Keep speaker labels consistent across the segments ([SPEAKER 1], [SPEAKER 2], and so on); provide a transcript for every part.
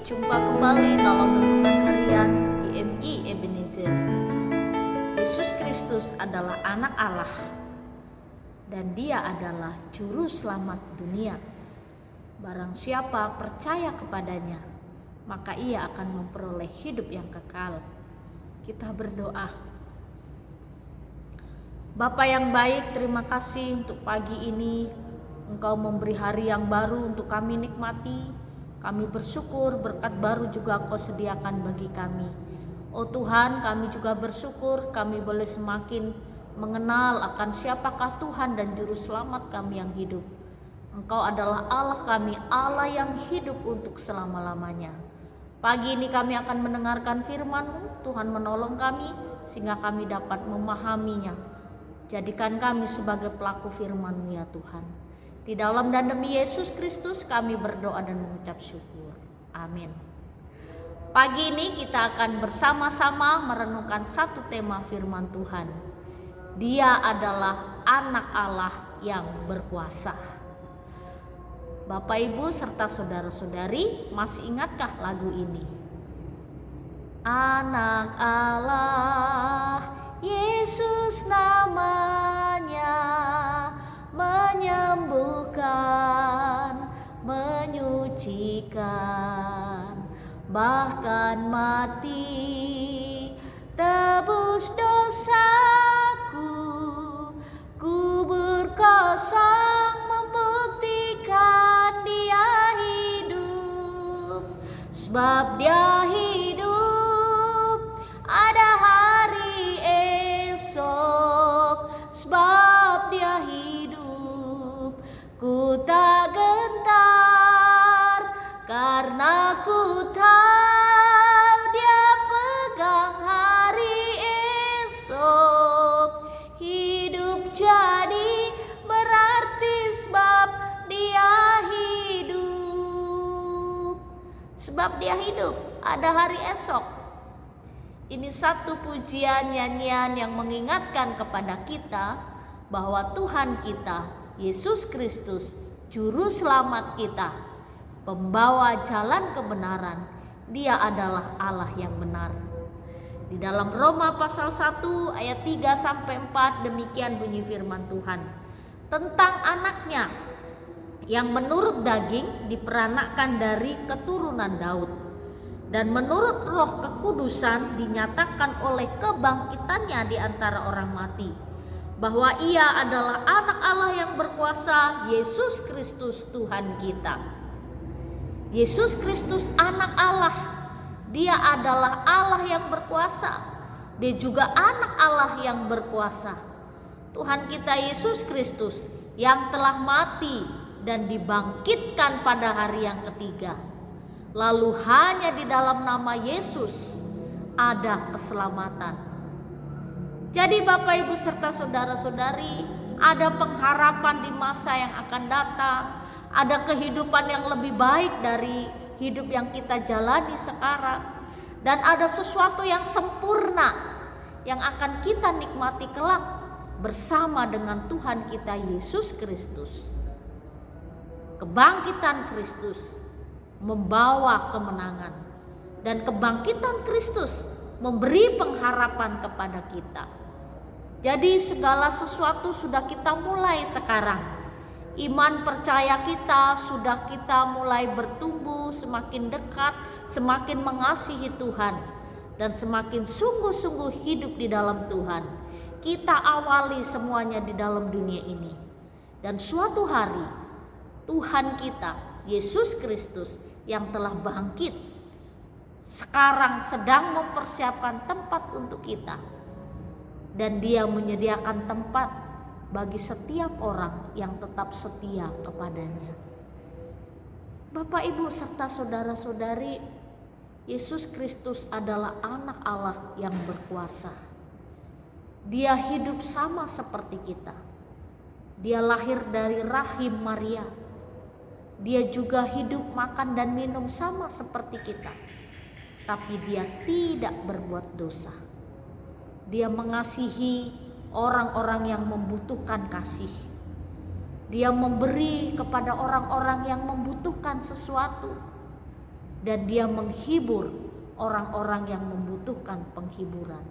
[SPEAKER 1] Berjumpa kembali dalam renungan harian GMI Ebenezer. Yesus Kristus adalah anak Allah dan Dia adalah juru selamat dunia. Barang siapa percaya kepadanya, maka ia akan memperoleh hidup yang kekal. Kita berdoa. Bapa yang baik, terima kasih untuk pagi ini. Engkau memberi hari yang baru untuk kami nikmati. Kami bersyukur berkat baru juga Engkau sediakan bagi kami. Oh Tuhan, kami juga bersyukur kami boleh semakin mengenal akan siapakah Tuhan dan Juru Selamat kami yang hidup. Engkau adalah Allah kami, Allah yang hidup untuk selama-lamanya. Pagi ini kami akan mendengarkan firman-Mu. Tuhan menolong kami sehingga kami dapat memahaminya. Jadikan kami sebagai pelaku firman-Mu ya Tuhan. Di dalam dan demi Yesus Kristus kami berdoa dan mengucap syukur. Amin. Pagi ini kita akan bersama-sama merenungkan satu tema firman Tuhan. Dia adalah anak Allah yang berkuasa. Bapak, Ibu, serta saudara-saudari, masih ingatkah lagu ini? Anak Allah, Yesus namanya, menyembuhkan, menyucikan, bahkan mati tebus dosaku. Kubur kosong membuktikan Dia hidup, sebab Dia hidup ada hari esok, sebab Dia hidup ku tak gentar, karena ku tahu Dia pegang hari esok. Hidup jadi berarti sebab Dia hidup, sebab Dia hidup ada hari esok. Ini satu pujian nyanyian yang mengingatkan kepada kita bahwa Tuhan kita, Yesus Kristus, Juru Selamat kita, pembawa jalan kebenaran, Dia adalah Allah yang benar. Di dalam Roma pasal 1 ayat 3-4 demikian bunyi firman Tuhan. Tentang anaknya yang menurut daging diperanakkan dari keturunan Daud, dan menurut roh kekudusan dinyatakan oleh kebangkitannya di antara orang mati, bahwa Ia adalah anak Allah yang berkuasa, Yesus Kristus Tuhan kita. Yesus Kristus anak Allah. Dia adalah Allah yang berkuasa. Dia juga anak Allah yang berkuasa. Tuhan kita Yesus Kristus yang telah mati dan dibangkitkan pada hari yang ketiga. Lalu hanya di dalam nama Yesus ada keselamatan. Jadi Bapak, Ibu, serta saudara-saudari, ada pengharapan di masa yang akan datang. Ada kehidupan yang lebih baik dari hidup yang kita jalani sekarang. Dan ada sesuatu yang sempurna yang akan kita nikmati kelak bersama dengan Tuhan kita Yesus Kristus. Kebangkitan Kristus membawa kemenangan, dan kebangkitan Kristus memberi pengharapan kepada kita. Jadi segala sesuatu sudah kita mulai sekarang. Iman percaya kita sudah kita mulai bertumbuh, semakin dekat, semakin mengasihi Tuhan, dan semakin sungguh-sungguh hidup di dalam Tuhan. Kita awali semuanya di dalam dunia ini. Dan suatu hari Tuhan kita, Yesus Kristus yang telah bangkit, sekarang sedang mempersiapkan tempat untuk kita. Dan Dia menyediakan tempat bagi setiap orang yang tetap setia kepadanya. Bapak, Ibu, serta saudara-saudari, Yesus Kristus adalah anak Allah yang berkuasa. Dia hidup sama seperti kita. Dia lahir dari rahim Maria. Dia juga hidup, makan dan minum sama seperti kita. Tapi Dia tidak berbuat dosa. Dia mengasihi orang-orang yang membutuhkan kasih. Dia memberi kepada orang-orang yang membutuhkan sesuatu. dan dia menghibur orang-orang yang membutuhkan penghiburan.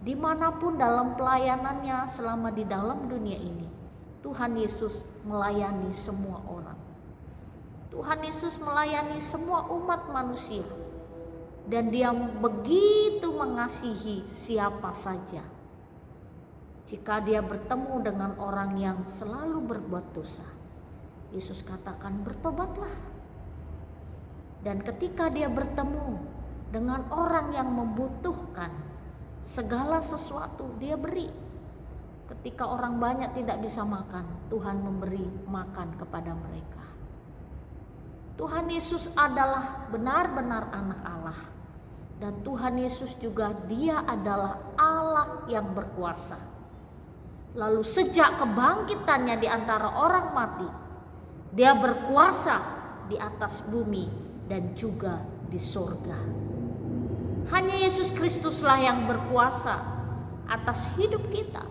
[SPEAKER 1] Dimanapun dalam pelayanannya selama di dalam dunia ini, Tuhan Yesus melayani semua orang. Tuhan Yesus melayani semua umat manusia, dan dia begitu mengasihi siapa saja. Jika dia bertemu dengan orang yang selalu berbuat dosa, Yesus katakan bertobatlah. Dan ketika dia bertemu dengan orang yang membutuhkan segala sesuatu, dia beri. Ketika orang banyak tidak bisa makan, Tuhan memberi makan kepada mereka. Tuhan Yesus adalah benar-benar anak Allah. Dan Tuhan Yesus juga dia adalah Allah yang berkuasa. Lalu sejak kebangkitannya di antara orang mati, dia berkuasa di atas bumi dan juga di surga. Hanya Yesus Kristuslah yang berkuasa atas hidup kita.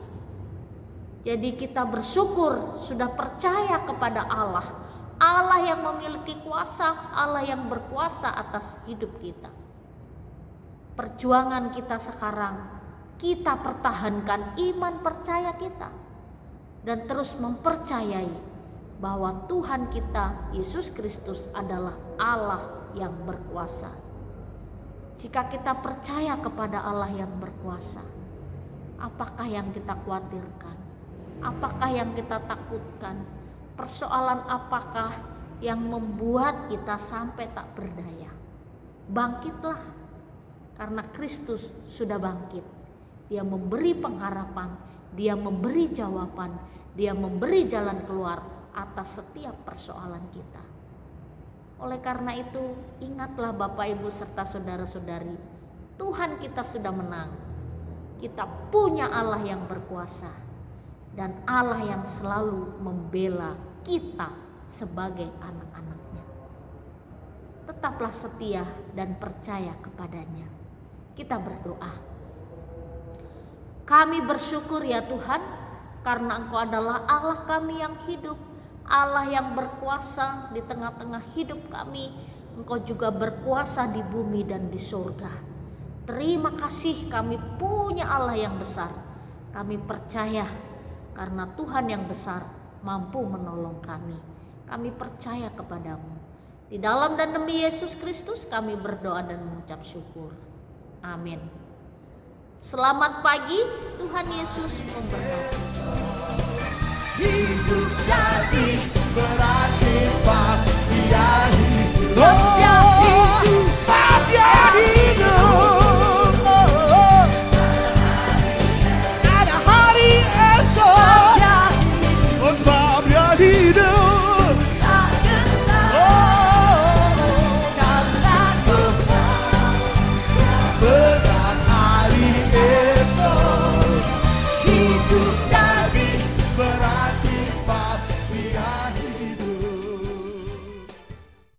[SPEAKER 1] Jadi kita bersyukur sudah percaya kepada Allah. Allah yang memiliki kuasa, Allah yang berkuasa atas hidup kita. Perjuangan kita sekarang, kita pertahankan iman percaya kita dan terus mempercayai bahwa Tuhan kita Yesus Kristus adalah Allah yang berkuasa. Jika kita percaya kepada Allah yang berkuasa, apakah yang kita khawatirkan? Apakah yang kita takutkan? Persoalan apakah yang membuat kita sampai tak berdaya? Bangkitlah, karena Kristus sudah bangkit. Dia memberi pengharapan, dia memberi jawaban, dia memberi jalan keluar atas setiap persoalan kita. Oleh karena itu, ingatlah Bapak, Ibu, serta saudara-saudari, Tuhan kita sudah menang. Kita punya Allah yang berkuasa dan Allah yang selalu membela kita sebagai anak-anaknya. Tetaplah setia dan percaya kepadanya. Kita berdoa. Kami bersyukur ya Tuhan, karena Engkau adalah Allah kami yang hidup, Allah yang berkuasa di tengah-tengah hidup kami. Engkau juga berkuasa di bumi dan di surga. Terima kasih, kami punya Allah yang besar. Kami percaya karena Tuhan yang besar mampu menolong kami. Kami percaya kepadamu. Di dalam dan demi Yesus Kristus kami berdoa dan mengucap syukur. Amin. Selamat pagi, Tuhan Yesus memberkati.
[SPEAKER 2] Hidup jadi